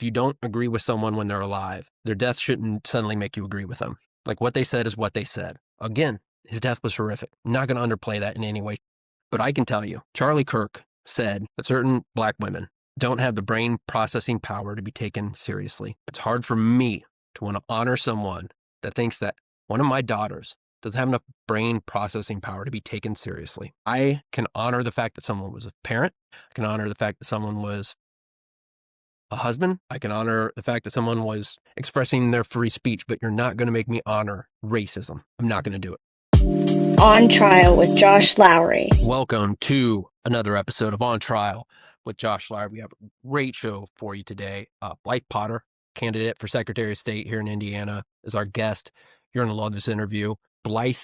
if you don't agree with someone when they're alive, their death shouldn't suddenly make you agree with them. Like what they said is what they said. Again, his death was horrific. I'm not going to underplay that in any way. But I can tell you, Charlie Kirk said that certain black women don't have the brain processing power to be taken seriously. It's hard for me to want to honor someone that thinks that one of my daughters doesn't have enough brain processing power to be taken seriously. I can honor the fact that someone was a parent. I can honor the fact that someone was a husband. I can honor the fact that someone was expressing their free speech, but you're not going to make me honor racism. I'm not going to do it. On Trial with Josh Lowry. Welcome to another episode of On Trial with Josh Lowry. We have a great show for you today. Blythe Potter, candidate for Secretary of State here in Indiana, is our guest. You're going to love this interview. Blythe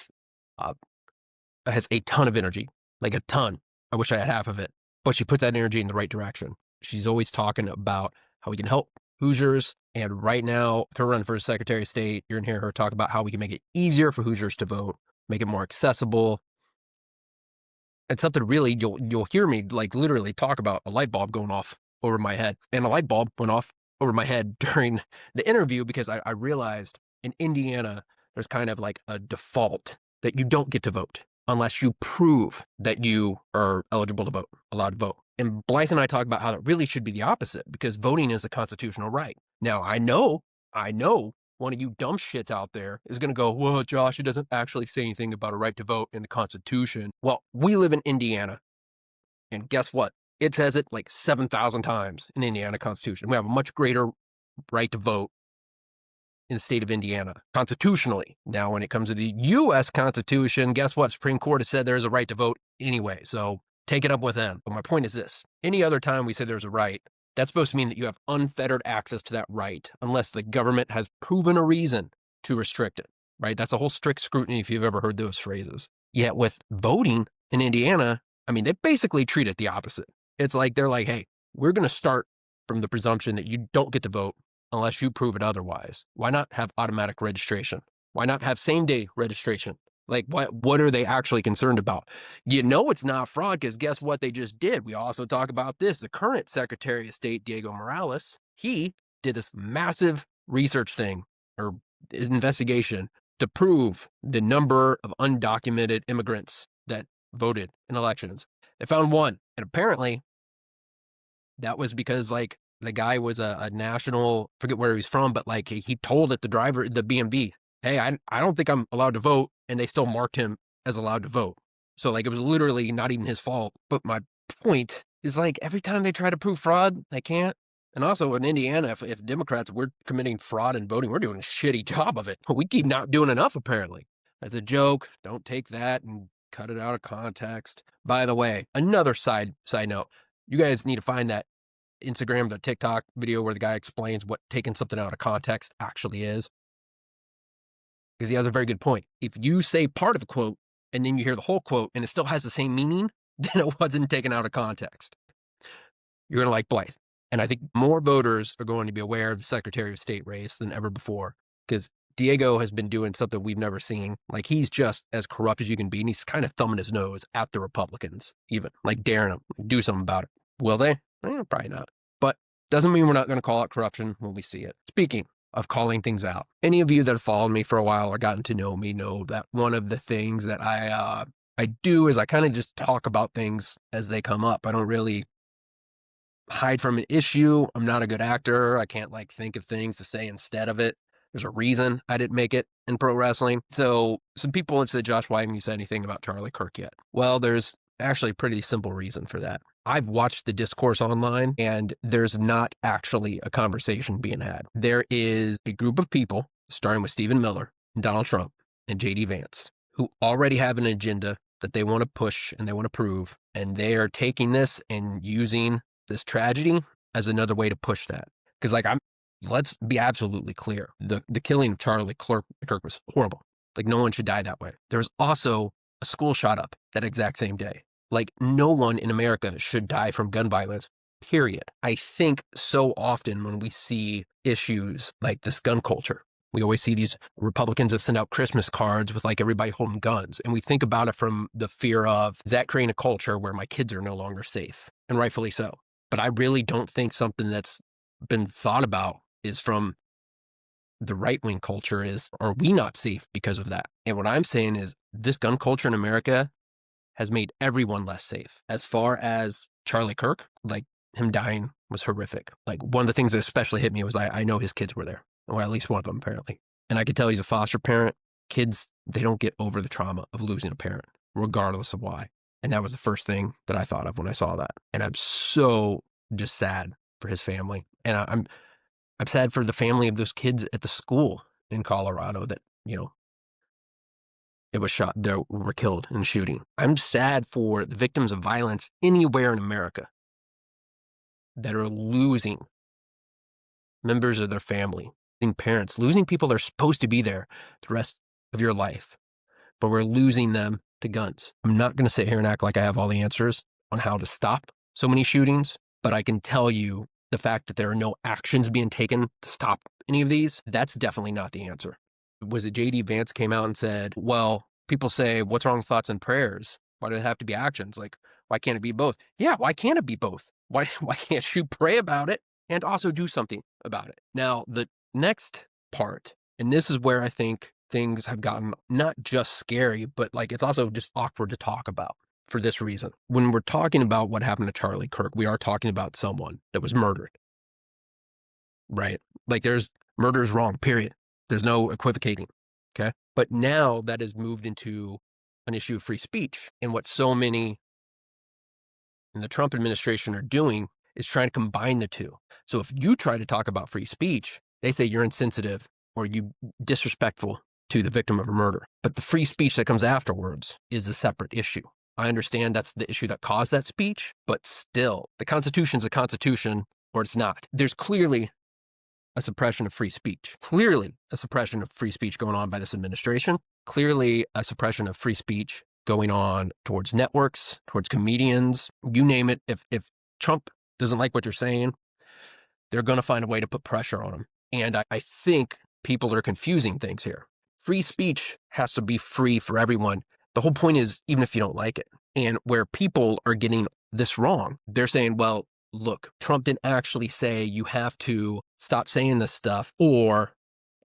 has a ton of energy, like a ton. I wish I had half of it, but she puts that energy in the right direction. She's always talking about how we can help Hoosiers. And right now, if her running for Secretary of State, you're going to hear her talk about how we can make it easier for Hoosiers to vote, make it more accessible. It's something really you'll hear me like literally talk about a light bulb going off over my head. And a light bulb went off over my head during the interview because I realized in Indiana, there's kind of like a default that you don't get to vote unless you prove that you are eligible to vote, allowed to vote. And Blythe and I talk about how it really should be the opposite because voting is a constitutional right. Now, I know one of you dumb shits out there is going to go, well, Josh, it doesn't actually say anything about a right to vote in the Constitution. Well, we live in Indiana. And guess what? It says it like 7,000 times in the Indiana Constitution. We have a much greater right to vote in the state of Indiana constitutionally. Now, when it comes to the U.S. Constitution, guess what? Supreme Court has said there's a right to vote anyway. So take it up with them. But my point is this. Any other time we say there's a right, that's supposed to mean that you have unfettered access to that right unless the government has proven a reason to restrict it, right? That's a whole strict scrutiny if you've ever heard those phrases. Yet with voting in Indiana, I mean, they basically treat it the opposite. It's like they're like, hey, we're going to start from the presumption that you don't get to vote unless you prove it otherwise. Why not have automatic registration? Why not have same-day registration? Like, what are they actually concerned about? You know it's not fraud because guess what they just did? We also talk about this. The current Secretary of State, Diego Morales, he did this massive research thing or investigation to prove the number of undocumented immigrants that voted in elections. They found one. And apparently that was because like the guy was a national, forget where he's from, but like he told it the driver, the BMV, hey, I don't think I'm allowed to vote. And they still marked him as allowed to vote. So like it was literally not even his fault. But my point is like every time they try to prove fraud, they can't. And also in Indiana, if Democrats, we're committing fraud and voting, we're doing a shitty job of it. We keep not doing enough, apparently. That's a joke. Don't take that and cut it out of context. By the way, another side note, you guys need to find that Instagram, the TikTok video where the guy explains what taking something out of context actually is. Because he has a very good point. If you say part of a quote and then you hear the whole quote and it still has the same meaning, then it wasn't taken out of context. You're going to like Blythe. And I think more voters are going to be aware of the Secretary of State race than ever before because Diego has been doing something we've never seen. Like he's just as corrupt as you can be. And he's kind of thumbing his nose at the Republicans, even like daring them, do something about it. Will they? Probably not. But doesn't mean we're not going to call it corruption when we see it. Speaking of calling things out. Any of you that have followed me for a while or gotten to know me know that one of the things that I do is I kind of just talk about things as they come up. I don't really hide from an issue. I'm not a good actor. I can't like think of things to say instead of it. There's a reason I didn't make it in pro wrestling. So some people have said, Josh, why haven't you said anything about Charlie Kirk yet? Well, there's actually a pretty simple reason for that. I've watched the discourse online and there's not actually a conversation being had. There is a group of people, starting with Stephen Miller, and Donald Trump, and J.D. Vance, who already have an agenda that they want to push and they want to prove. And they are taking this and using this tragedy as another way to push that. Because let's be absolutely clear. The killing of Charlie Kirk was horrible. Like no one should die that way. There was also a school shot up that exact same day. Like no one in America should die from gun violence, period. I think so often when we see issues like this gun culture, we always see these Republicans that send out Christmas cards with like everybody holding guns. And we think about it from the fear of, is that creating a culture where my kids are no longer safe? And rightfully so. But I really don't think something that's been thought about is from the right-wing culture is, are we not safe because of that? And what I'm saying is this gun culture in America has made everyone less safe. As far as Charlie Kirk, like him dying was horrific. Like one of the things that especially hit me was I know his kids were there, or at least one of them apparently. And I could tell he's a foster parent. Kids, they don't get over the trauma of losing a parent, regardless of why. And that was the first thing that I thought of when I saw that. And I'm so just sad for his family. And I'm sad for the family of those kids at the school in Colorado that, it was shot, they were killed in a shooting. I'm sad for the victims of violence anywhere in America that are losing members of their family, losing parents, losing people that are supposed to be there the rest of your life, but we're losing them to guns. I'm not going to sit here and act like I have all the answers on how to stop so many shootings, but I can tell you the fact that there are no actions being taken to stop any of these, that's definitely not the answer. Was it J.D. Vance came out and said, well, people say, what's wrong with thoughts and prayers? Why do it have to be actions? Like, why can't it be both? Yeah, why can't it be both? Why can't you pray about it and also do something about it? Now, the next part, and this is where I think things have gotten not just scary, but like it's also just awkward to talk about for this reason. When we're talking about what happened to Charlie Kirk, we are talking about someone that was murdered, right? Like murder is wrong, period. There's no equivocating, okay? But now that has moved into an issue of free speech. And what so many in the Trump administration are doing is trying to combine the two. So if you try to talk about free speech, they say you're insensitive or you disrespectful to the victim of a murder. But the free speech that comes afterwards is a separate issue. I understand that's the issue that caused that speech, but still, the Constitution's a constitution or it's not. There's clearly a suppression of free speech. Clearly a suppression of free speech going on by this administration. Clearly a suppression of free speech going on towards networks, towards comedians, you name it. If Trump doesn't like what you're saying, they're going to find a way to put pressure on him. And I think people are confusing things here. Free speech has to be free for everyone. The whole point is, even if you don't like it, and where people are getting this wrong, they're saying, well, look, Trump didn't actually say you have to stop saying this stuff or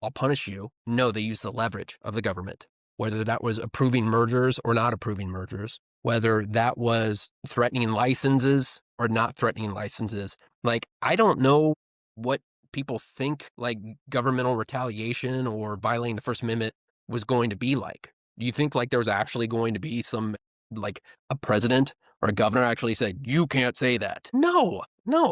I'll punish you. No, they use the leverage of the government, whether that was approving mergers or not approving mergers, whether that was threatening licenses or not threatening licenses. Like, I don't know what people think like governmental retaliation or violating the First Amendment was going to be like. Do you think like there was actually going to be some, like a president or a governor actually said, you can't say that? No,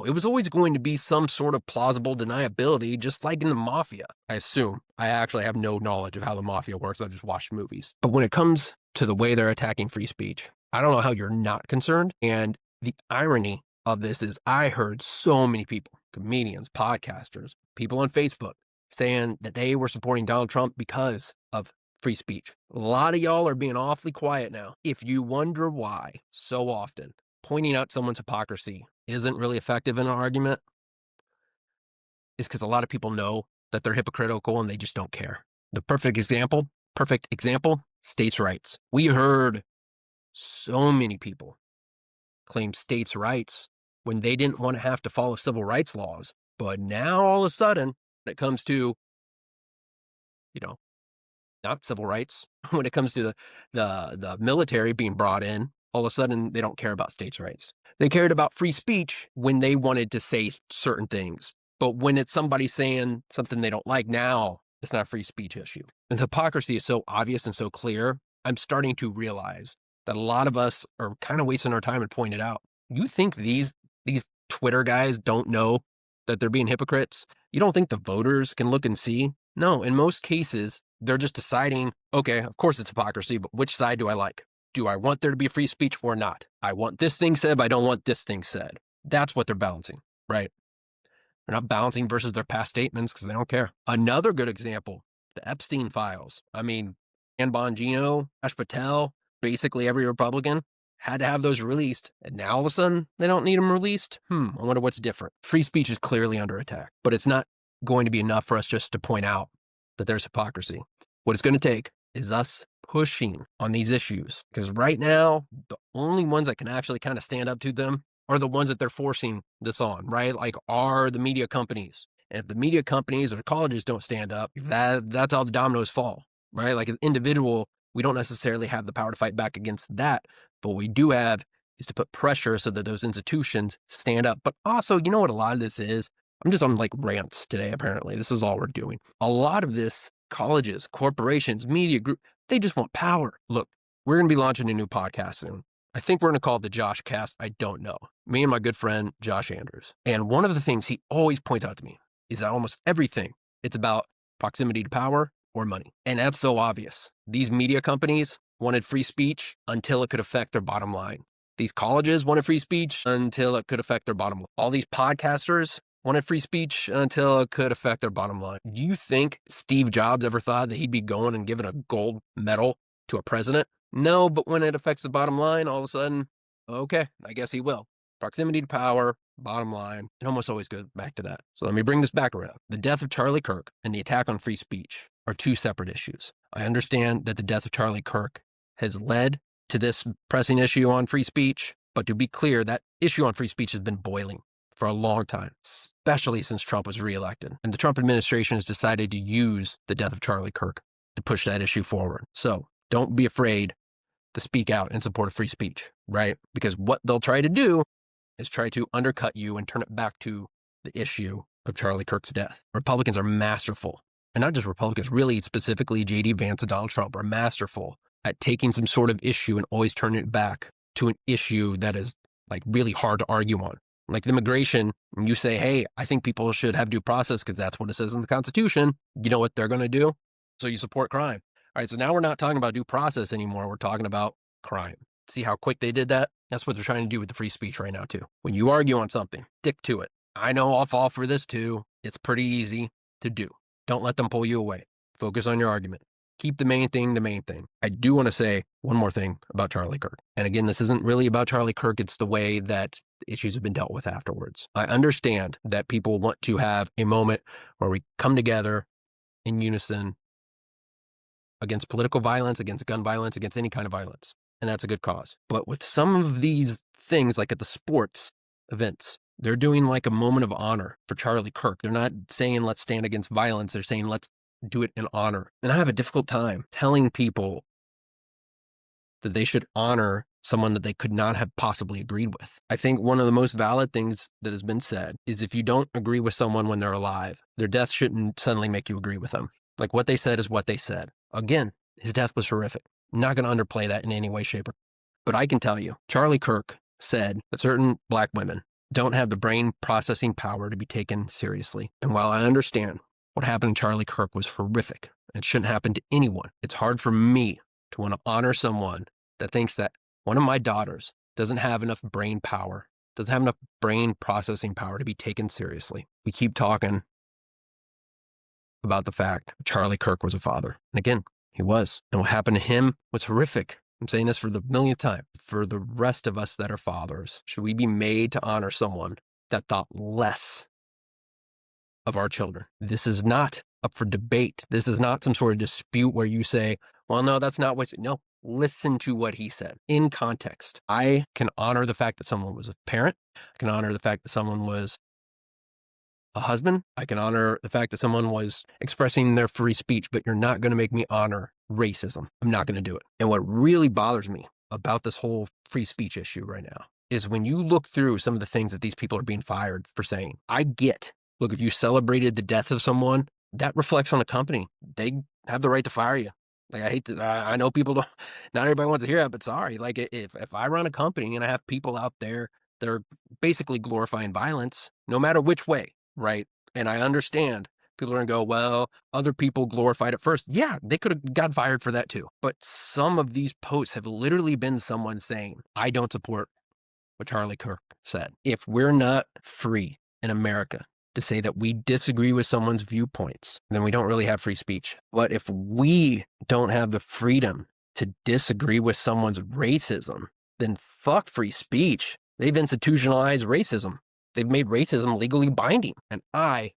it was always going to be some sort of plausible deniability, just like in the mafia, I assume. I actually have no knowledge of how the mafia works. I've just watched movies. But when it comes to the way they're attacking free speech, I don't know how you're not concerned. And the irony of this is I heard so many people, comedians, podcasters, people on Facebook saying that they were supporting Donald Trump because of free speech. A lot of y'all are being awfully quiet now. If you wonder why so often pointing out someone's hypocrisy isn't really effective in an argument, it's because a lot of people know that they're hypocritical and they just don't care. The perfect example, states' rights. We heard so many people claim states' rights when they didn't want to have to follow civil rights laws. But now all of a sudden, when it comes to, not civil rights, when it comes to the military being brought in, all of a sudden they don't care about states' rights. They cared about free speech when they wanted to say certain things. But when it's somebody saying something they don't like, now it's not a free speech issue. And the hypocrisy is so obvious and so clear, I'm starting to realize that a lot of us are kind of wasting our time and pointing it out. You think these Twitter guys don't know that they're being hypocrites? You don't think the voters can look and see? No, in most cases, they're just deciding, okay, of course it's hypocrisy, but which side do I like? Do I want there to be free speech or not? I want this thing said, but I don't want this thing said. That's what they're balancing, right? They're not balancing versus their past statements because they don't care. Another good example, the Epstein files. I mean, Ann Bongino, Ash Patel, basically every Republican had to have those released. And now all of a sudden, they don't need them released? I wonder what's different. Free speech is clearly under attack, but it's not going to be enough for us just to point out that there's hypocrisy. What it's going to take is us pushing on these issues, because right now, the only ones that can actually kind of stand up to them are the ones that they're forcing this on, right? Like, are the media companies. And if the media companies or colleges don't stand up, that's how the dominoes fall, right? Like, as individual, we don't necessarily have the power to fight back against that, but what we do have is to put pressure so that those institutions stand up. But also, you know what a lot of this is? I'm just on like rants today, apparently. This is all we're doing. A lot of this, colleges, corporations, media group, they just want power. Look, we're going to be launching a new podcast soon. I think we're going to call it the Josh Cast. I don't know. Me and my good friend, Josh Andrews. And one of the things he always points out to me is that almost everything, it's about proximity to power or money. And that's so obvious. These media companies wanted free speech until it could affect their bottom line. These colleges wanted free speech until it could affect their bottom line. All these podcasters wanted free speech until it could affect their bottom line. Do you think Steve Jobs ever thought that he'd be going and giving a gold medal to a president? No, but when it affects the bottom line, all of a sudden, okay, I guess he will. Proximity to power, bottom line, it almost always goes back to that. So let me bring this back around. The death of Charlie Kirk and the attack on free speech are two separate issues. I understand that the death of Charlie Kirk has led to this pressing issue on free speech, but to be clear, that issue on free speech has been boiling for a long time, especially since Trump was reelected. And the Trump administration has decided to use the death of Charlie Kirk to push that issue forward. So don't be afraid to speak out in support of free speech, right? Because what they'll try to do is try to undercut you and turn it back to the issue of Charlie Kirk's death. Republicans are masterful, and not just Republicans, really specifically J.D. Vance and Donald Trump are masterful at taking some sort of issue and always turning it back to an issue that is like really hard to argue on. Like the immigration, when you say, hey, I think people should have due process because that's what it says in the Constitution, you know what they're going to do? So you support crime. All right, so now we're not talking about due process anymore. We're talking about crime. See how quick they did that? That's what they're trying to do with the free speech right now, too. When you argue on something, stick to it. I know I'll fall for this, too. It's pretty easy to do. Don't let them pull you away. Focus on your argument. Keep the main thing the main thing. I do want to say one more thing about Charlie Kirk. And again, this isn't really about Charlie Kirk. It's the way that the issues have been dealt with afterwards. I understand that people want to have a moment where we come together in unison against political violence, against gun violence, against any kind of violence. And that's a good cause. But with some of these things, like at the sports events, they're doing like a moment of honor for Charlie Kirk. They're not saying let's stand against violence. They're saying let's do it in honor. And I have a difficult time telling people that they should honor someone that they could not have possibly agreed with. I think one of the most valid things that has been said is if you don't agree with someone when they're alive, their death shouldn't suddenly make you agree with them. Like what they said is what they said. Again, his death was horrific. I'm not going to underplay that in any way, shape, or but I can tell you, Charlie Kirk said that certain black women don't have the brain processing power to be taken seriously. And while I understand what happened to Charlie Kirk was horrific, it shouldn't happen to anyone. It's hard for me to want to honor someone that thinks that one of my daughters doesn't have enough brain power, doesn't have enough brain processing power to be taken seriously. We keep talking about the fact Charlie Kirk was a father. And again, he was. And what happened to him was horrific. I'm saying this for the millionth time. For the rest of us that are fathers, should we be made to honor someone that thought less of our children? This is not up for debate. This is not some sort of dispute where you say, well, no, that's not what, no, listen to what he said in context. I can honor the fact that someone was a parent. I can honor the fact that someone was a husband. I can honor the fact that someone was expressing their free speech, but you're not going to make me honor racism. I'm not going to do it. And what really bothers me about this whole free speech issue right now is when you look through some of the things that these people are being fired for saying. I get, look, if you celebrated the death of someone, that reflects on the company. They have the right to fire you. Like, I hate to, I know people don't, not everybody wants to hear that, but sorry. Like, if I run a company and I have people out there that are basically glorifying violence, no matter which way, right? And I understand people are going to go, well, other people glorified it first. Yeah, they could have got fired for that too. But some of these posts have literally been someone saying, I don't support what Charlie Kirk said. If we're not free in America to say that we disagree with someone's viewpoints, then we don't really have free speech. But if we don't have the freedom to disagree with someone's racism, then fuck free speech. They've institutionalized racism. They've made racism legally binding. And I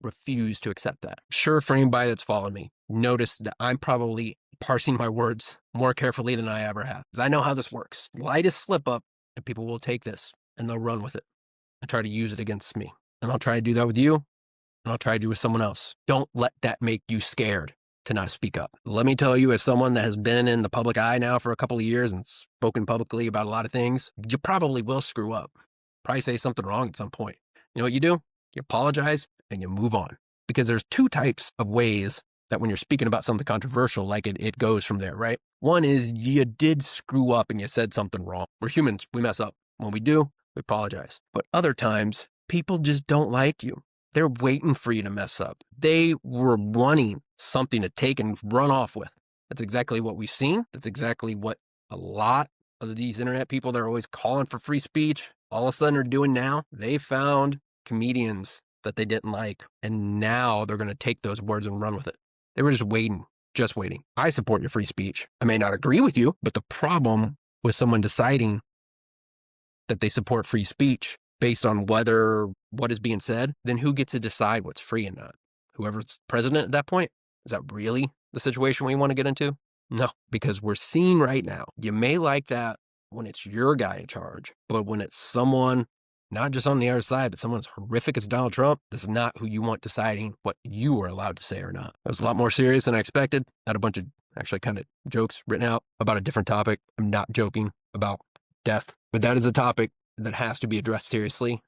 refuse to accept that. Sure, for anybody that's followed me, notice that I'm probably parsing my words more carefully than I ever have. Because I know how this works. Lightest slip up, And people will take this and they'll run with it and try to use it against me. And I'll try to do that with you, and I'll try to do it with someone else. Don't let that make you scared to not speak up. Let me tell you, as someone that has been in the public eye now for a couple of years and spoken publicly about a lot of things, you probably will screw up. Probably say something wrong at some point. You know what you do? You apologize and you move on. Because there's two types of ways that when you're speaking about something controversial, like it goes from there, right? One is you did screw up and you said something wrong. We're humans. We mess up. When we do, we apologize. But other times, people just don't like you. They're waiting for you to mess up. They were wanting something to take and run off with. That's exactly what we've seen. That's exactly what a lot of these internet people that are always calling for free speech all of a sudden are doing now. They found comedians that they didn't like, and now they're going to take those words and run with it. They were just waiting. I support your free speech. I may not agree with you, but the problem with someone deciding that they support free speech based on what is being said, then who gets to decide what's free and not? Whoever's president at that point? Is that really the situation we want to get into? No, because we're seeing right now, you may like that when it's your guy in charge, but when it's someone, not just on the other side, but someone as horrific as Donald Trump, this is not who you want deciding what you are allowed to say or not. That was a lot more serious than I expected. I had a bunch of actually kind of jokes written out about a different topic. I'm not joking about death, but that is a topic that has to be addressed seriously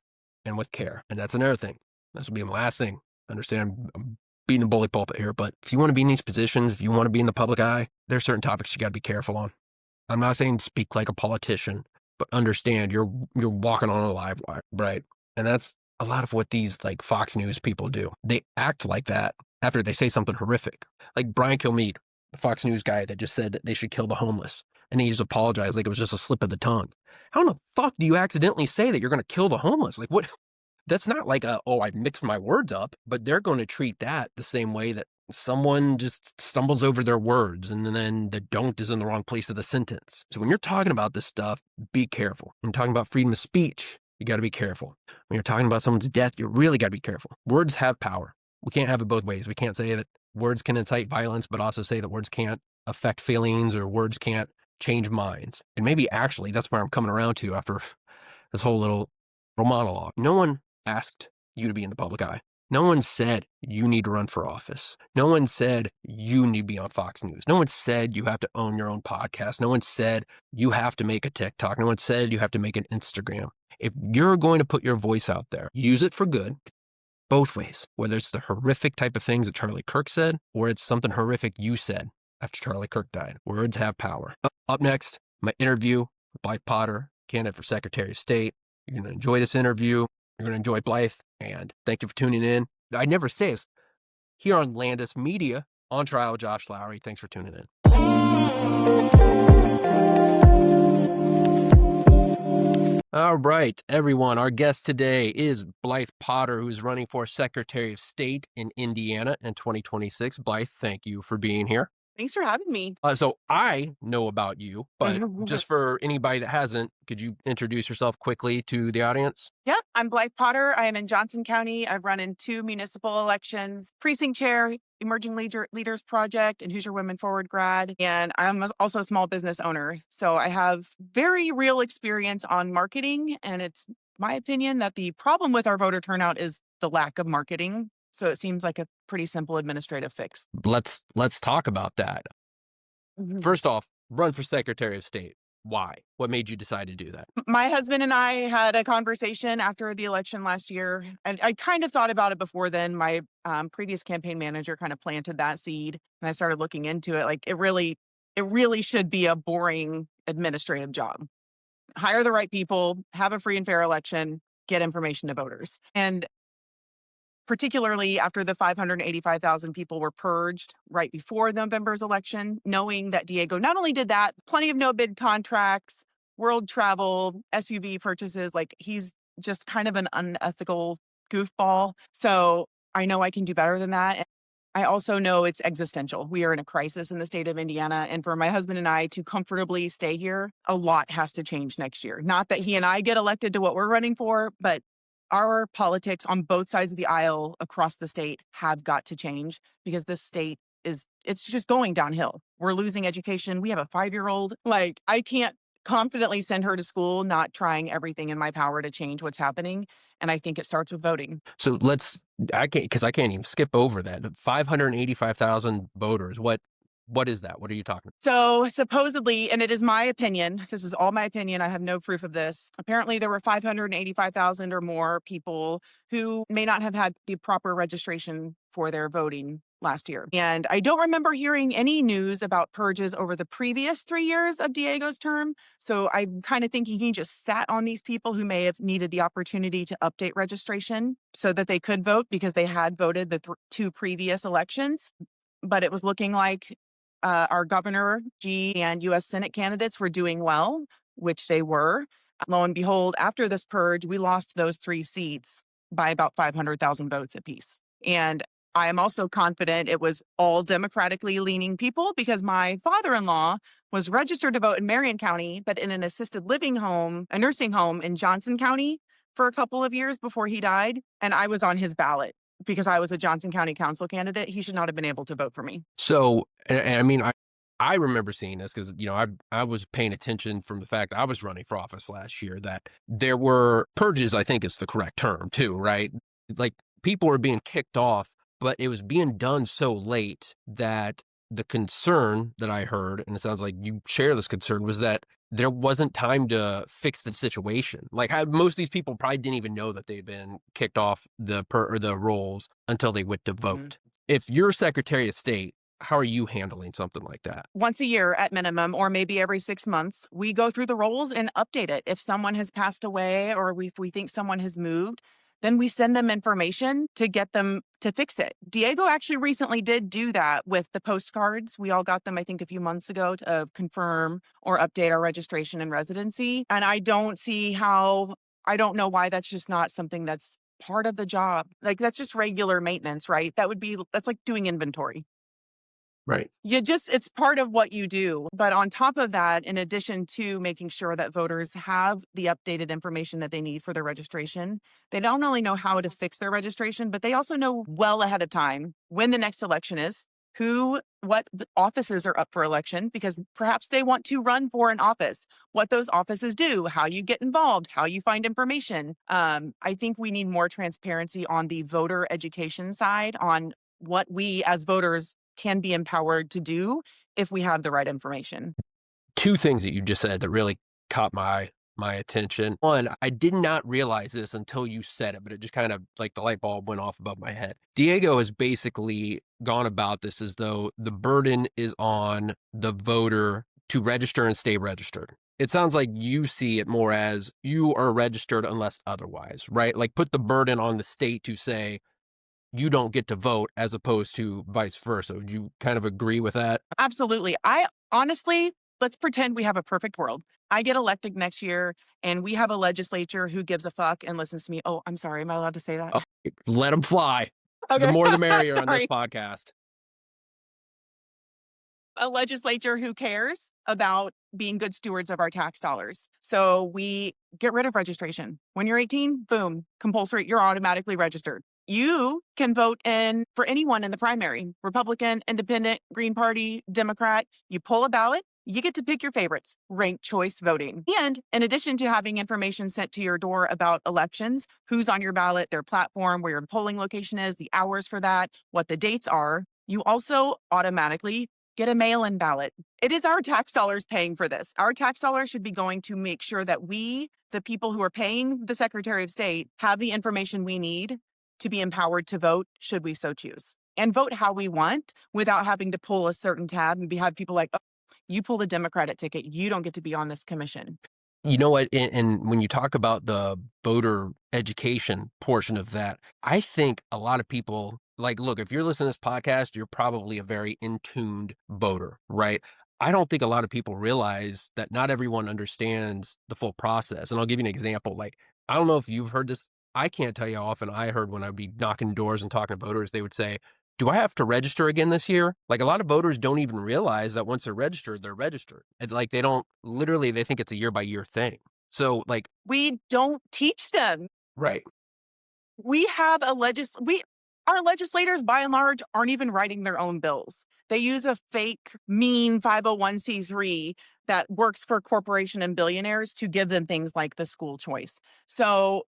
and with care. And that's another thing. This will be the last thing. Understand I'm beating a bully pulpit here, but if you want to be in these positions, if you want to be in the public eye, there are certain topics you got to be careful on. I'm not saying speak like a politician, but understand you're walking on a live wire, right? And that's a lot of what these like Fox News people do. They act like that after they say something horrific. Like Brian Kilmeade, the Fox News guy that just said that they should kill the homeless. And he just apologized like it was just a slip of the tongue. How in the fuck do you accidentally say that you're going to kill the homeless? Like what? That's not like I mixed my words up, but they're going to treat that the same way that someone just stumbles over their words and then the don't is in the wrong place of the sentence. So when you're talking about this stuff, be careful. When you're talking about freedom of speech, you got to be careful. When you're talking about someone's death, you really got to be careful. Words have power. We can't have it both ways. We can't say that words can incite violence, but also say that words can't affect feelings or words can't change minds. And maybe actually that's where I'm coming around to after this whole little monologue. No one asked you to be in the public eye. No one said you need to run for office. No one said you need to be on Fox News. No one said you have to own your own podcast. No one said you have to make a TikTok. No one said you have to make an Instagram. If you're going to put your voice out there, use it for good, both ways, whether it's the horrific type of things that Charlie Kirk said, or it's something horrific you said after Charlie Kirk died. Words have power. Up next, my interview with Blythe Potter, candidate for Secretary of State. You're going to enjoy this interview. You're going to enjoy Blythe, and thank you for tuning in. I never say this here on Landis Media, On Trial with Josh Lowry. Thanks for tuning in. All right, everyone. Our guest today is Blythe Potter, who is running for Secretary of State in Indiana in 2026. Blythe, thank you for being here. Thanks for having me. So I know about you, but just for anybody that hasn't, could you introduce yourself quickly to the audience? Yeah, I'm Blythe Potter. I am in Johnson County. I've run in 2 municipal elections, precinct chair, Emerging Leaders Project, and Hoosier Women Forward grad. And I'm also a small business owner. So I have very real experience on marketing. And it's my opinion that the problem with our voter turnout is the lack of marketing. So it seems like a pretty simple administrative fix. Let's talk about that. First off, run for Secretary of State. Why? What made you decide to do that? My husband and I had a conversation after the election last year, and I kind of thought about it before then. My previous campaign manager kind of planted that seed, and I started looking into it. Like it really should be a boring administrative job. Hire the right people, have a free and fair election, get information to voters. And particularly after the 585,000 people were purged right before November's election, knowing that Diego not only did that, plenty of no-bid contracts, world travel, SUV purchases, like he's just kind of an unethical goofball. So I know I can do better than that. And I also know it's existential. We are in a crisis in the state of Indiana. And for my husband and I to comfortably stay here, a lot has to change next year. Not that he and I get elected to what we're running for, but our politics on both sides of the aisle across the state have got to change because this state it's just going downhill. We're losing education. We have a 5-year-old. Like, I can't confidently send her to school, not trying everything in my power to change what's happening. And I think it starts with voting. So I can't, because I can't even skip over that. 585,000 voters. What is that? What are you talking about? So supposedly, and it is my opinion, this is all my opinion, I have no proof of this. Apparently, there were 585,000 or more people who may not have had the proper registration for their voting last year. And I don't remember hearing any news about purges over the previous 3 years of Diego's term. So I'm kind of thinking he just sat on these people who may have needed the opportunity to update registration so that they could vote because they had voted the two previous elections. But it was looking like our governor, and U.S. Senate candidates were doing well, which they were. Lo and behold, after this purge, we lost those 3 seats by about 500,000 votes apiece. And I am also confident it was all Democratically leaning people because my father-in-law was registered to vote in Marion County, but in an assisted living home, a nursing home in Johnson County for a couple of years before he died. And I was on his ballot because I was a Johnson County council candidate. He should not have been able to vote for me. So, and I mean, I remember seeing this because, I was paying attention from the fact that I was running for office last year, that there were purges, I think is the correct term too, right? Like people were being kicked off, but it was being done so late that the concern that I heard, and it sounds like you share this concern, was that there wasn't time to fix the situation. Like most of these people probably didn't even know that they'd been kicked off the rolls until they went to vote. If you're Secretary of State, how are you handling something like that? Once a year at minimum, or maybe every 6 months, we go through the rolls and update it. If someone has passed away or if we think someone has moved, then we send them information to get them to fix it. Diego actually recently did do that with the postcards. We all got them, I think, a few months ago to confirm or update our registration and residency. And I don't know why that's just not something that's part of the job. Like that's just regular maintenance, right? That's like doing inventory. Right. It's part of what you do. But on top of that, in addition to making sure that voters have the updated information that they need for their registration, they not only know how to fix their registration, but they also know well ahead of time when the next election is, what offices are up for election, because perhaps they want to run for an office, what those offices do, how you get involved, how you find information. I think we need more transparency on the voter education side on what we as voters can be empowered to do if we have the right information. 2 things that you just said that really caught my attention. One, I did not realize this until you said it, but it just kind of like the light bulb went off above my head. Diego has basically gone about this as though the burden is on the voter to register and stay registered. It sounds like you see it more as you are registered unless otherwise, right? Like put the burden on the state to say, you don't get to vote, as opposed to vice versa. Would you kind of agree with that? Absolutely. I honestly, let's pretend we have a perfect world. I get elected next year and we have a legislature who gives a fuck and listens to me. Oh, I'm sorry. Am I allowed to say that? Oh, let them fly. The Okay. more the merrier on this Sorry. podcast. A legislature who cares about being good stewards of our tax dollars. So we get rid of registration. When you're 18, boom, compulsory, you're automatically registered. You can vote in for anyone in the primary, Republican, Independent, Green Party, Democrat. You pull a ballot, you get to pick your favorites, ranked choice voting. And in addition to having information sent to your door about elections, who's on your ballot, their platform, where your polling location is, the hours for that, what the dates are, you also automatically get a mail-in ballot. It is our tax dollars paying for this. Our tax dollars should be going to make sure that we, the people who are paying the Secretary of State, have the information we need to be empowered to vote, should we so choose, and vote how we want without having to pull a certain tab and have people like, oh, you pulled a Democratic ticket, you don't get to be on this commission. You know what? And when you talk about the voter education portion of that, I think a lot of people, like, look, if you're listening to this podcast, you're probably a very in-tuned voter, right? I don't think a lot of people realize that not everyone understands the full process. And I'll give you an example. Like, I don't know if you've heard this. I can't tell you how often I heard when I'd be knocking doors and talking to voters, they would say, do I have to register again this year? Like a lot of voters don't even realize that once they're registered, they're registered. And like they don't literally, they think it's a year by year thing. So like, we don't teach them. Right. We have our legislators by and large aren't even writing their own bills. They use a fake mean 501c3 that works for corporation and billionaires to give them things like the school choice. So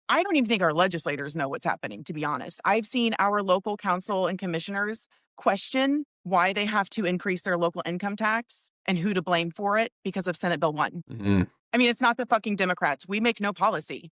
I don't even think our legislators know what's happening, to be honest. I've seen our local council and commissioners question why they have to increase their local income tax and who to blame for it because of Senate Bill 1. Mm-hmm. I mean, it's not the fucking Democrats. We make no policy.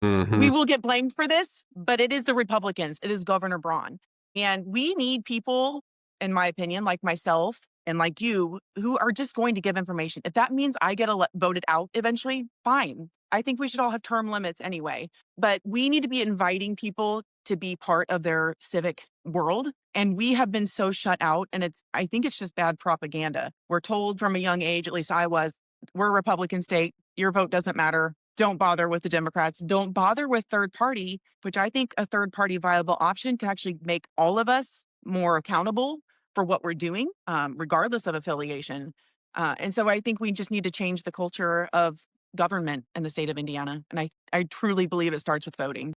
Mm-hmm. We will get blamed for this, but it is the Republicans. It is Governor Braun. And we need people, in my opinion, like myself and like you, who are just going to give information. If that means I get voted out eventually, fine. I think we should all have term limits anyway. But we need to be inviting people to be part of their civic world. And we have been so shut out. And I think it's just bad propaganda. We're told from a young age, at least I was, we're a Republican state. Your vote doesn't matter. Don't bother with the Democrats. Don't bother with third party, which I think a third party viable option can actually make all of us more accountable for what we're doing, regardless of affiliation. And so I think we just need to change the culture of government in the state of Indiana. And I truly believe it starts with voting.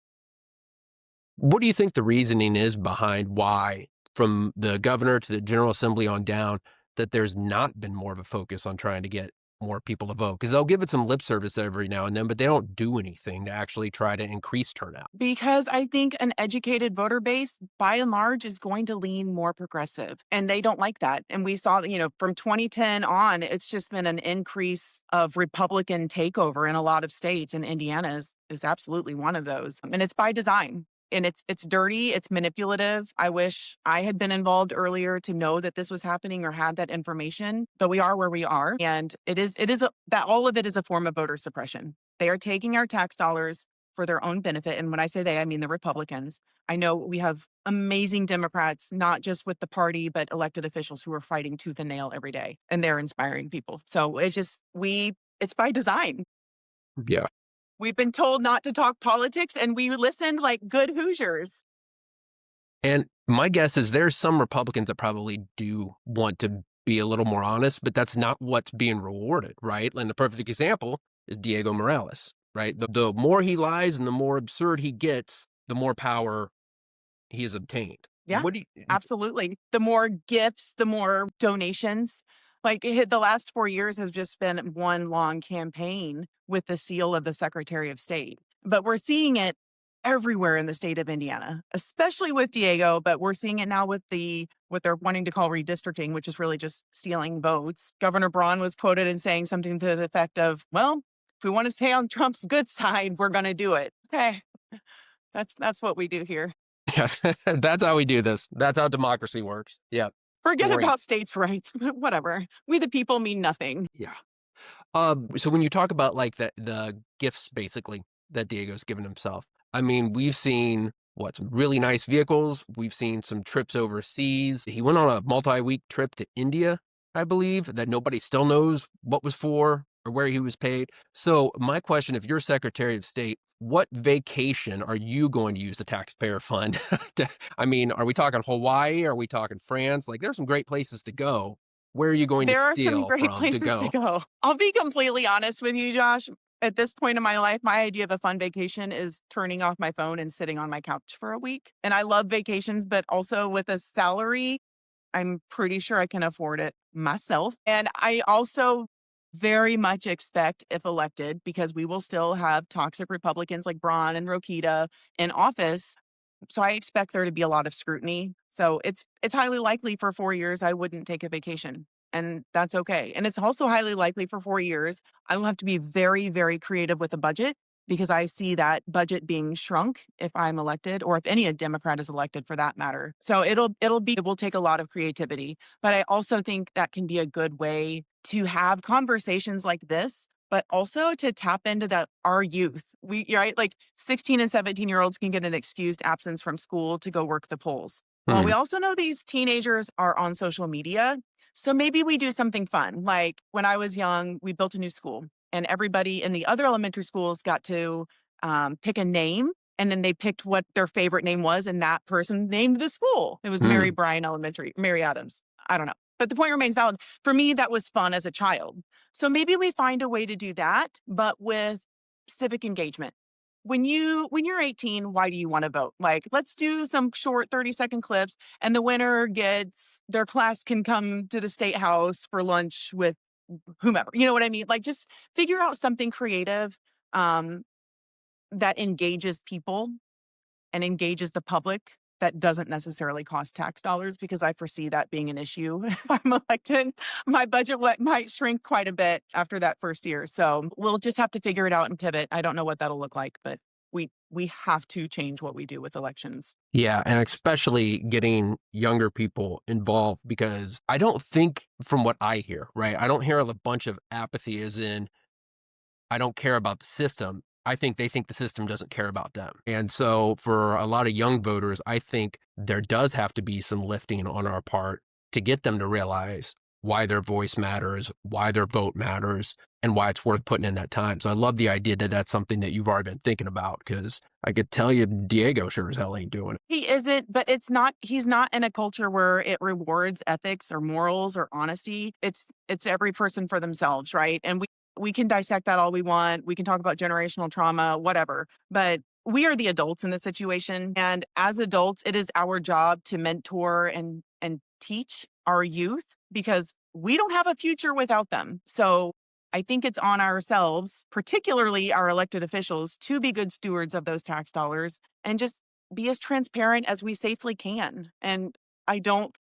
What do you think the reasoning is behind why, from the governor to the General Assembly on down, that there's not been more of a focus on trying to get more people to vote? Because they'll give it some lip service every now and then, but they don't do anything to actually try to increase turnout. Because I think an educated voter base, by and large, is going to lean more progressive, and they don't like that. And we saw, from 2010 on, it's just been an increase of Republican takeover in a lot of states, and Indiana is absolutely one of those. And it's by design. And it's dirty, it's manipulative. I wish I had been involved earlier to know that this was happening or had that information, but we are where we are. And that all of it is a form of voter suppression. They are taking our tax dollars for their own benefit. And when I say they, I mean the Republicans. I know we have amazing Democrats, not just with the party, but elected officials who are fighting tooth and nail every day. And they're inspiring people. So it's by design. Yeah. We've been told not to talk politics, and we listened like good Hoosiers. And my guess is there's some Republicans that probably do want to be a little more honest, but that's not what's being rewarded, right? And the perfect example is Diego Morales, right? The more he lies and the more absurd he gets, the more power he has obtained. Yeah, What do you, absolutely. The more gifts, the more donations. Like the last 4 years has just been one long campaign with the seal of the Secretary of State. But we're seeing it everywhere in the state of Indiana, especially with Diego. But we're seeing it now with what they're wanting to call redistricting, which is really just stealing votes. Governor Braun was quoted in saying something to the effect of, "Well, if we want to stay on Trump's good side, we're going to do it." Okay, that's what we do here. yes, that's how we do this. That's how democracy works. Yeah. Forget Great. about states' rights. Whatever. We the people mean nothing. Yeah. So when you talk about like the gifts basically that Diego's given himself, I mean, we've seen some really nice vehicles. We've seen some trips overseas. He went on a multi-week trip to India, I believe, that nobody still knows what was for or where he was paid. So my question, if you're Secretary of State, what vacation are you going to use the taxpayer fund? I mean, are we talking Hawaii? Are we talking France? Like, there's some great places to go. Where are you going There to are some steal great from to places to go? go. I'll be completely honest with you, Josh. At this point in my life, my idea of a fun vacation is turning off my phone and sitting on my couch for a week. And I love vacations, but also with a salary, I'm pretty sure I can afford it myself. And I also very much expect, if elected, because we will still have toxic Republicans like Braun and Rokita in office. So I expect there to be a lot of scrutiny. So it's highly likely for 4 years I wouldn't take a vacation. And that's okay. And it's also highly likely for 4 years I will have to be very, very creative with a budget because I see that budget being shrunk if I'm elected or if any Democrat is elected for that matter. So it will take a lot of creativity. But I also think that can be a good way to have conversations like this, but also to tap into our youth. Right? Like 16 and 17-year-olds can get an excused absence from school to go work the polls. Well, we also know these teenagers are on social media. So maybe we do something fun. Like when I was young, we built a new school and everybody in the other elementary schools got to pick a name. And then they picked what their favorite name was. And that person named the school. It was Mary Bryan Elementary, Mary Adams. I don't know. But the point remains valid. For me, that was fun as a child. So maybe we find a way to do that, but with civic engagement. When you're 18, why do you want to vote? Like, let's do some short 30-second clips and the winner gets their class can come to the state house for lunch with whomever, you know what I mean? Like, just figure out something creative um, that engages people and engages the public that doesn't necessarily cost tax dollars, because I foresee that being an issue if I'm elected. My budget might shrink quite a bit after that first year. So we'll just have to figure it out and pivot. I don't know what that'll look like, but we have to change what we do with elections. Yeah, and especially getting younger people involved, because I don't think, from what I hear, right, I don't hear a bunch of apathy as in, I don't care about the system. I think they think the system doesn't care about them. And so for a lot of young voters, I think there does have to be some lifting on our part to get them to realize why their voice matters, why their vote matters, and why it's worth putting in that time. So I love the idea that that's something that you've already been thinking about, because I could tell you Diego sure as hell ain't doing it. He isn't, but he's not in a culture where it rewards ethics or morals or honesty. It's every person for themselves, right? And we can dissect that all we want. We can talk about generational trauma, whatever. But we are the adults in this situation. And as adults, it is our job to mentor and teach our youth, because we don't have a future without them. So I think it's on ourselves, particularly our elected officials, to be good stewards of those tax dollars and just be as transparent as we safely can. And I don't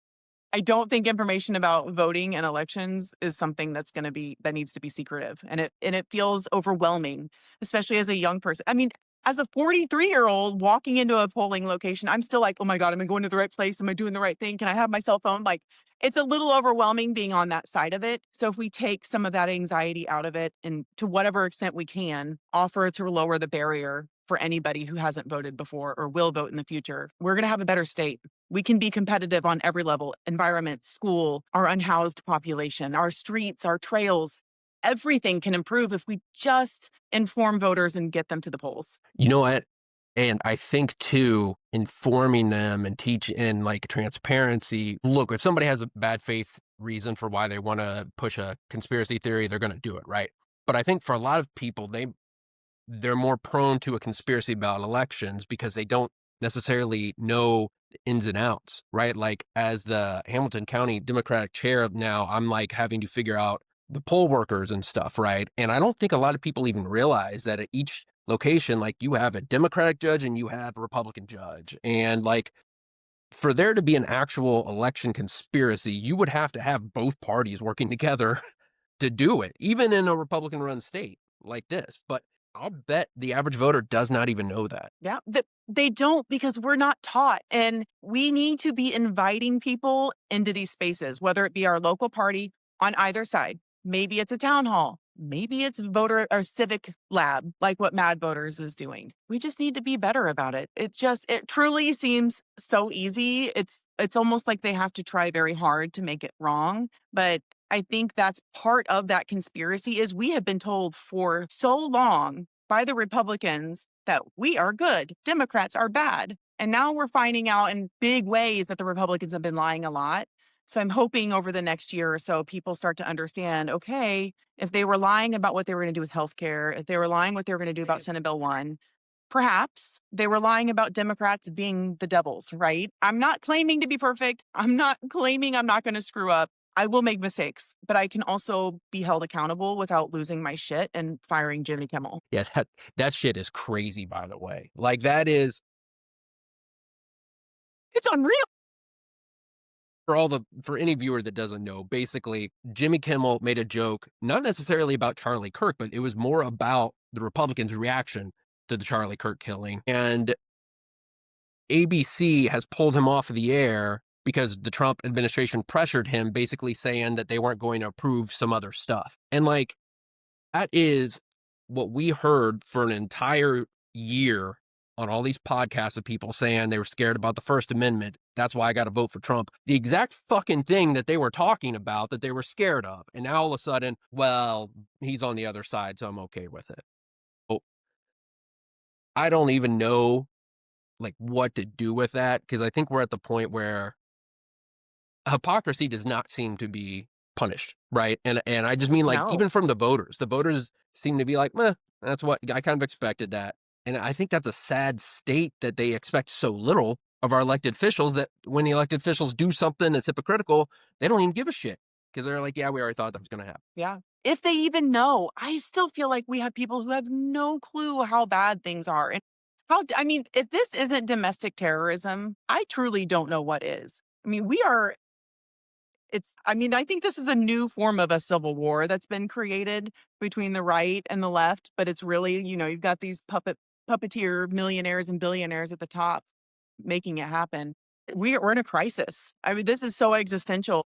I don't think information about voting and elections is something that needs to be secretive. And it feels overwhelming, especially as a young person. I mean, as a 43-year-old walking into a polling location, I'm still like, oh my God, am I going to the right place? Am I doing the right thing? Can I have my cell phone? Like, it's a little overwhelming being on that side of it. So if we take some of that anxiety out of it, and to whatever extent we can, offer to lower the barrier for anybody who hasn't voted before or will vote in the future, we're going to have a better state. We can be competitive on every level: environment, school, our unhoused population, our streets, our trails. Everything can improve if we just inform voters and get them to the polls. You know what? And I think too, informing them and teaching and like transparency. Look, if somebody has a bad faith reason for why they want to push a conspiracy theory, they're going to do it, right? But I think for a lot of people, they're more prone to a conspiracy about elections because they don't necessarily know the ins and outs, right? Like, as the Hamilton County Democratic chair now, I'm like having to figure out the poll workers and stuff, right? And I don't think a lot of people even realize that at each location, like, you have a Democratic judge and you have a Republican judge. And like, for there to be an actual election conspiracy, you would have to have both parties working together to do it, even in a Republican run state like this. But I'll bet the average voter does not even know that. Yeah, they don't, because we're not taught. And we need to be inviting people into these spaces, whether it be our local party on either side. Maybe it's a town hall. Maybe it's voter or civic lab, like what Mad Voters is doing. We just need to be better about it. It truly seems so easy. It's almost like they have to try very hard to make it wrong. But I think that's part of that conspiracy. Is we have been told for so long by the Republicans that we are good, Democrats are bad. And now we're finding out in big ways that the Republicans have been lying a lot. So I'm hoping over the next year or so, people start to understand, okay, if they were lying about what they were going to do with healthcare, if they were lying what they were going to do about Senate Bill 1, perhaps they were lying about Democrats being the devils, right? I'm not claiming to be perfect. I'm not claiming I'm not going to screw up. I will make mistakes, but I can also be held accountable without losing my shit and firing Jimmy Kimmel. Yeah, that shit is crazy, by the way. Like, that is, It's unreal. for any viewer that doesn't know, basically Jimmy Kimmel made a joke, not necessarily about Charlie Kirk, but it was more about the Republicans' reaction to the Charlie Kirk killing. And ABC has pulled him off of the air because the Trump administration pressured him, basically saying that they weren't going to approve some other stuff. And like, that is what we heard for an entire year on all these podcasts of people saying they were scared about the First Amendment. That's why I got to vote for Trump. The exact fucking thing that they were talking about that they were scared of. And now all of a sudden, well, he's on the other side, so I'm okay with it. Oh, I don't even know like what to do with that, because I think we're at the point where hypocrisy does not seem to be punished, right? And I just mean, like, No. even from the voters. The voters seem to be like, meh, that's what I kind of expected that. And I think that's a sad state, that they expect so little of our elected officials, that when the elected officials do something that's hypocritical, they don't even give a shit. because they're like, yeah, we already thought that was going to happen. Yeah. If they even know, I still feel like we have people who have no clue how bad things are. And I mean, if this isn't domestic terrorism, I truly don't know what is. I mean, I mean, I think this is a new form of a civil war that's been created between the right and the left, but it's really, you've got these puppeteer millionaires and billionaires at the top making it happen. We're in a crisis. I mean, this is so existential.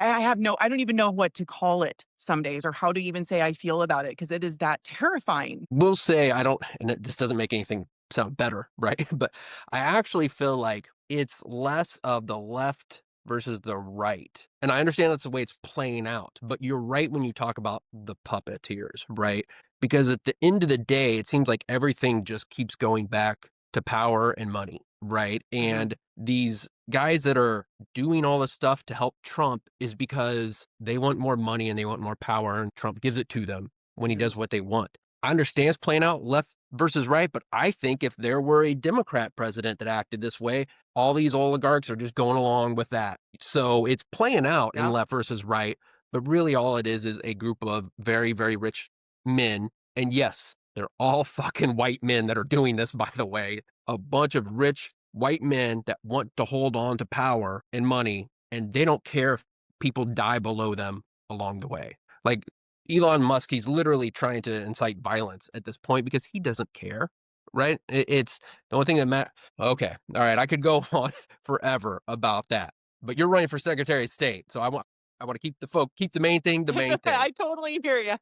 I don't even know what to call it some days or how to even say I feel about it because it is that terrifying. We'll say I don't, and this doesn't make anything sound better, right? But I actually feel like it's less of the left versus the right. And I understand that's the way it's playing out, but you're right when you talk about the puppeteers, right? Because at the end of the day, it seems like everything just keeps going back to power and money, right? Mhm. And these guys that are doing all this stuff to help Trump is because they want more money and they want more power, and Trump gives it to them when he Mhm. does what they want. I understand it's playing out left versus right, but I think if there were a Democrat president that acted this way, all these oligarchs are just going along with that. So it's playing out in Yeah. left versus right, but really all it is a group of very, very rich men. And yes, they're all fucking white men that are doing this, by the way. A bunch of rich white men that want to hold on to power and money, and they don't care if people die below them along the way. Like Elon Musk, he's literally trying to incite violence at this point because he doesn't care, right? It's the only thing that matters. Okay, all right, I could go on forever about that, but you're running for Secretary of State, so I want to keep the main thing the It's main okay. thing. I totally hear you.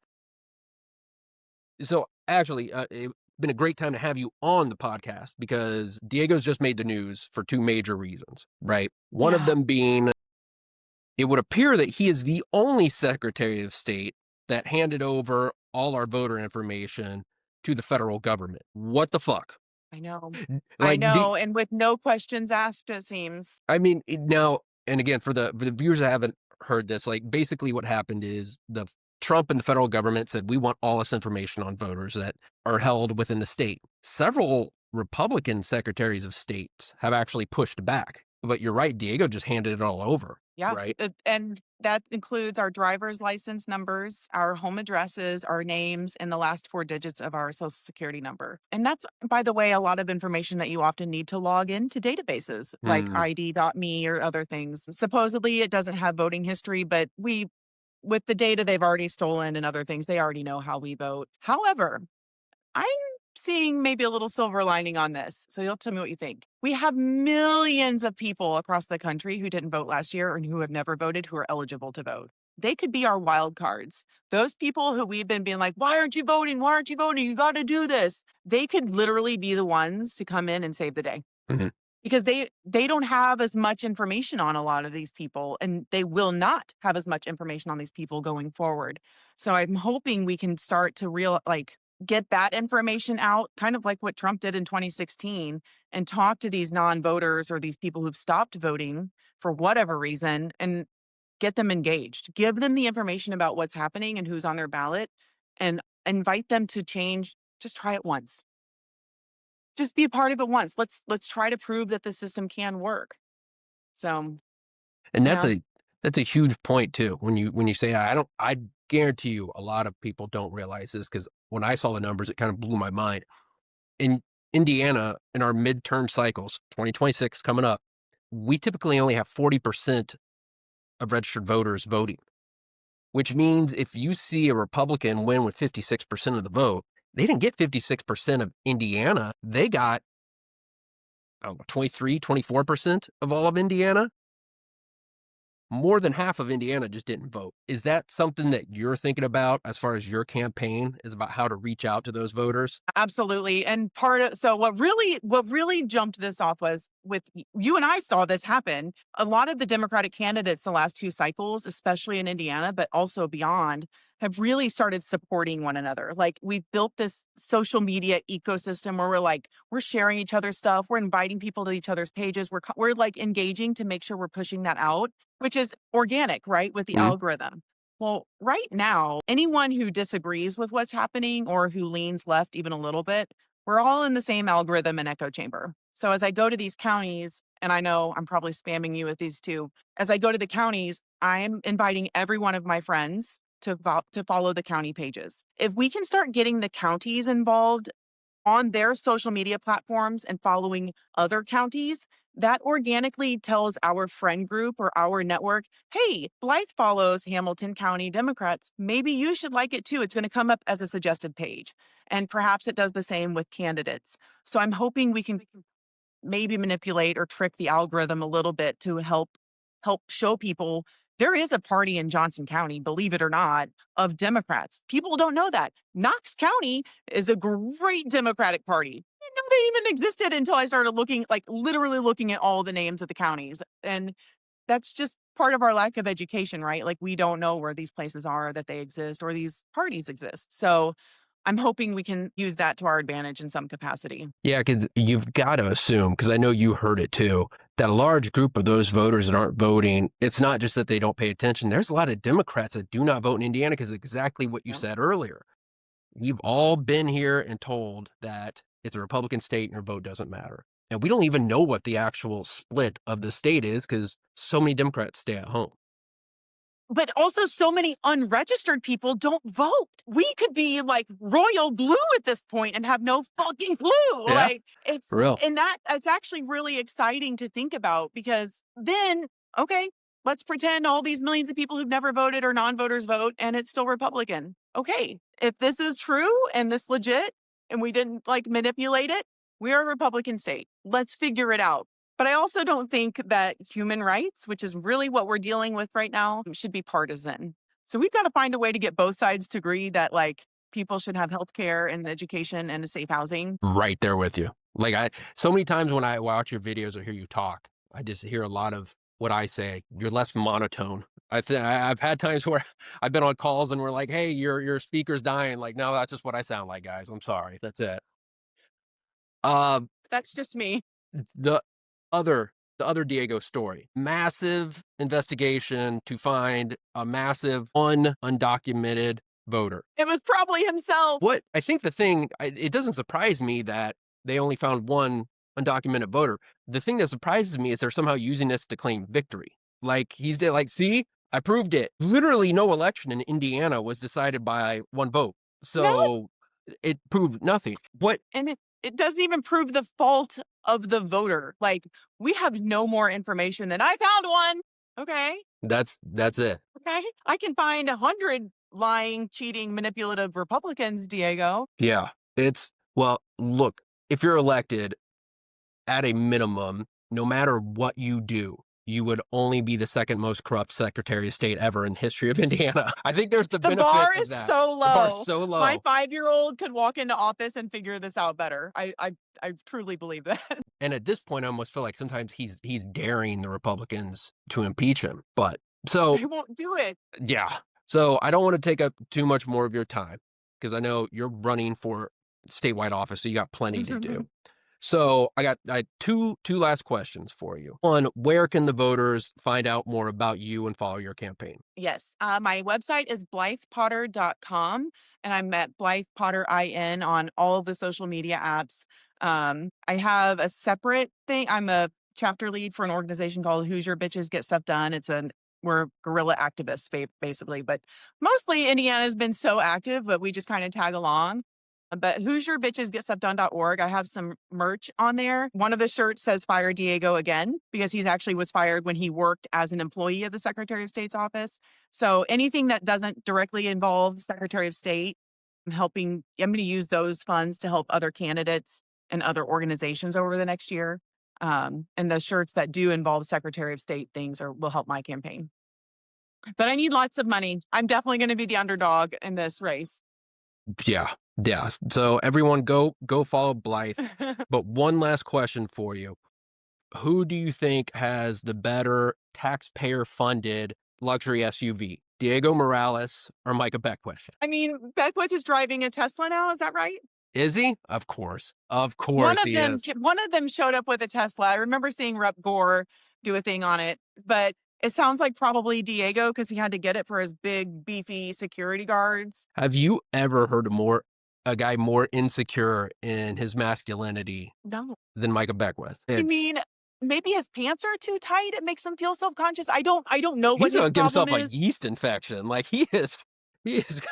So actually, it's been a great time to have you on the podcast because Diego's just made the news for two major reasons, right? One of Yeah. them being it would appear that he is the only Secretary of State that handed over all our voter information to the federal government. What the fuck? I know. I Like, know. And with no questions asked, it seems. I mean, now, and again, for the viewers that haven't heard this, like, basically what happened is the Trump and the federal government said, we want all this information on voters that are held within the state. Several Republican secretaries of state have actually pushed back. But you're right, Diego just handed it all over, Yeah. right? And that includes our driver's license numbers, our home addresses, our names, and the last four digits of our social security number. And that's, by the way, a lot of information that you often need to log into databases like Hmm. ID.me or other things. Supposedly it doesn't have voting history, but with the data they've already stolen and other things, they already know how we vote. However, I'm seeing maybe a little silver lining on this. So you'll tell me what you think. We have millions of people across the country who didn't vote last year and who have never voted who are eligible to vote. They could be our wild cards. Those people who we've been being like, why aren't you voting? Why aren't you voting? You got to do this. They could literally be the ones to come in and save the day Hmm. because they don't have as much information on a lot of these people, and they will not have as much information on these people going forward. So I'm hoping we can start to get that information out, kind of like what Trump did in 2016, and talk to these non-voters or these people who've stopped voting for whatever reason and get them engaged. Give them the information about what's happening and who's on their ballot and invite them to change. Just try it once. Just be a part of it once. Let's try to prove that the system can work. So, And yeah, that's a huge point too. When you say I guarantee you a lot of people don't realize this because when I saw the numbers, it kind of blew my mind. In Indiana, in our midterm cycles, 2026 coming up, we typically only have 40% of registered voters voting, which means if you see a Republican win with 56% of the vote, they didn't get 56% of Indiana. They got, I don't know, 23, 24% of all of Indiana. More than half of Indiana just didn't vote. Is that something that you're thinking about as far as your campaign is about how to reach out to those voters? absolutely. And what really jumped this off was you and I saw this happen. A lot of the Democratic candidates the last two cycles, especially in Indiana, but also beyond, have really started supporting one another. Like we've built this social media ecosystem where we're sharing each other's stuff, we're inviting people to each other's pages, we're like engaging to make sure we're pushing that out, which is organic, right, with the Mhm. algorithm. Well, right now, anyone who disagrees with what's happening or who leans left even a little bit, we're all in the same algorithm and echo chamber. So as I go to these counties and I know I'm probably spamming you with these too. As I go to the counties, I'm inviting every one of my friends to follow the county pages. If we can start getting the counties involved on their social media platforms and following other counties, that organically tells our friend group or our network, hey, Blythe follows Hamilton County Democrats. Maybe you should like it too. It's going to come up as a suggested page. And perhaps it does the same with candidates. So I'm hoping we can maybe manipulate or trick the algorithm a little bit to help show people there is a party in Johnson County, believe it or not, of Democrats. People don't know that. Knox County is a great Democratic party. I didn't know they even existed until I started looking, like literally looking at all the names of the counties. And that's just part of our lack of education, right? Like we don't know where these places are, that they exist, or these parties exist. So I'm hoping we can use that to our advantage in some capacity. Yeah, because you've got to assume, because I know you heard it too, that a large group of those voters that aren't voting, it's not just that they don't pay attention. There's a lot of Democrats that do not vote in Indiana because exactly what you Yeah. said earlier. We've all been here and told that it's a Republican state and your vote doesn't matter. And we don't even know what the actual split of the state is because so many Democrats stay at home. But also so many unregistered people don't vote. We could be like royal blue at this point and have no fucking clue. Yeah, Like for real. and it's actually really exciting to think about because then, okay, let's pretend all these millions of people who've never voted or non-voters vote and it's still Republican. Okay, if this is true and this legit and we didn't like manipulate it, we are a Republican state. Let's figure it out. But I also don't think that human rights, which is really what we're dealing with right now, should be partisan. So we've got to find a way to get both sides to agree that like people should have health care and education and a safe housing. Right there with you. Like so many times when I watch your videos or hear you talk, I just hear a lot of what I say. You're less monotone. I've had times where I've been on calls and we're like, "Hey, your speaker's dying." Like, no, that's just what I sound like, guys. I'm sorry. That's it. Um, That's just me. the other the other Diego story, massive investigation to find a massive undocumented voter. It was probably himself. What I think the thing, it doesn't surprise me that they only found one undocumented voter. The thing that surprises me is they're somehow using this to claim victory. Like like, see, I proved it. Literally, no election in Indiana was decided by one vote, No, so it proved nothing. What? and it doesn't even prove the fault of the voter. Like we have no more information than I found one. Okay. That's it. Okay. I can find 100 lying, cheating, manipulative Republicans, Diego. Yeah, well, look, if you're elected, at a minimum, no matter what you do, you would only be the second most corrupt Secretary of State ever in the history of Indiana. I think there's the The benefit bar of is that. so The bar's low. so low. My 5-year-old could walk into office and figure this out better. I truly believe that. And at this point, I almost feel like sometimes he's daring the Republicans to impeach him. But so They won't do it. yeah. So I don't want to take up too much more of your time because I know you're running for statewide office, so you got plenty to do. So I got two last questions for you. One, where can the voters find out more about you and follow your campaign? Yes. My website is blythepotter.com and I'm at Blythe Potter IN on all of the social media apps. I have a separate thing. I'm a chapter lead for an organization called Hoosier Bitches Get Stuff Done. We're guerrilla activists basically, but mostly Indiana's been so active, but we just kind of tag along. But Hoosier Bitches Get Stuff Done.org. I have some merch on there. One of the shirts says Fire Diego again, because he's actually was fired when he worked as an employee of the Secretary of State's office. So anything that doesn't directly involve Secretary of State, I'm going to use those funds to help other candidates and other organizations over the next year. And the shirts that do involve Secretary of State things will help my campaign. But I need lots of money. I'm definitely going to be the underdog in this race. Yeah. Yeah. So everyone go follow Blythe. But one last question for you. Who do you think has the better taxpayer funded luxury SUV? Diego Morales or Micah Beckwith? I mean, Beckwith is driving a Tesla now. Is that right? Is he? Of course. Of course he is. One of them showed up with a Tesla. I remember seeing Rep Gore do a thing on it, but it sounds like probably Diego because he had to get it for his big, beefy security guards. Have you ever heard a guy more insecure in his masculinity No. than Micah Beckwith? I mean, maybe his pants are too tight. It makes him feel self-conscious. I don't know what He's his gonna give problem himself a is. yeast infection. Like he has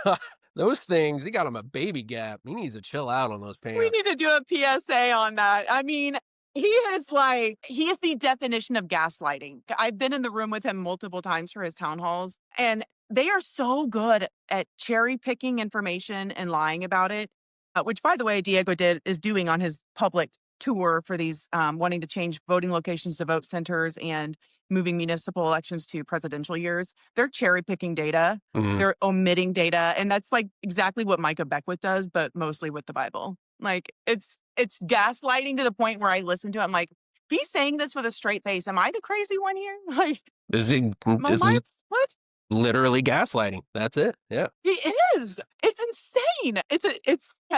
got those things. He got him a baby gap. He needs to chill out on those We pants. need to do a PSA on that. I mean, he is the definition of gaslighting. I've been in the room with him multiple times for his town halls, and they are so good at cherry picking information and lying about it, which, by the way, Diego is doing on his public tour for these wanting to change voting locations to vote centers and moving municipal elections to presidential years. They're cherry picking data. Mhm. They're omitting data. And that's like exactly what Micah Beckwith does, but mostly with the Bible. Like it's gaslighting to the point where I listen to it. I'm like, he's saying this with a straight face. Am I the crazy one here? Like, what? Literally gaslighting. That's it. Yeah. He is. It's insane.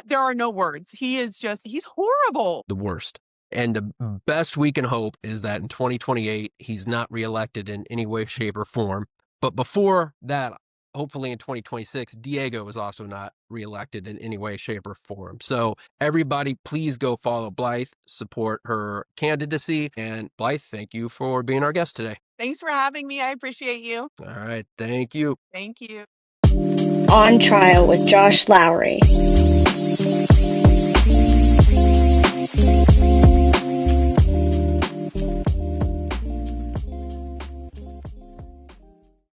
There are no words. He's horrible. The worst. And the best we can hope is that in 2028, he's not reelected in any way, shape, or form. But before that, hopefully in 2026, Diego is also not reelected in any way, shape, or form. So everybody, please go follow Blythe, support her candidacy. And Blythe, thank you for being our guest today. Thanks for having me. I appreciate you. All right. Thank you. Thank you. On Trial with Josh Lowry.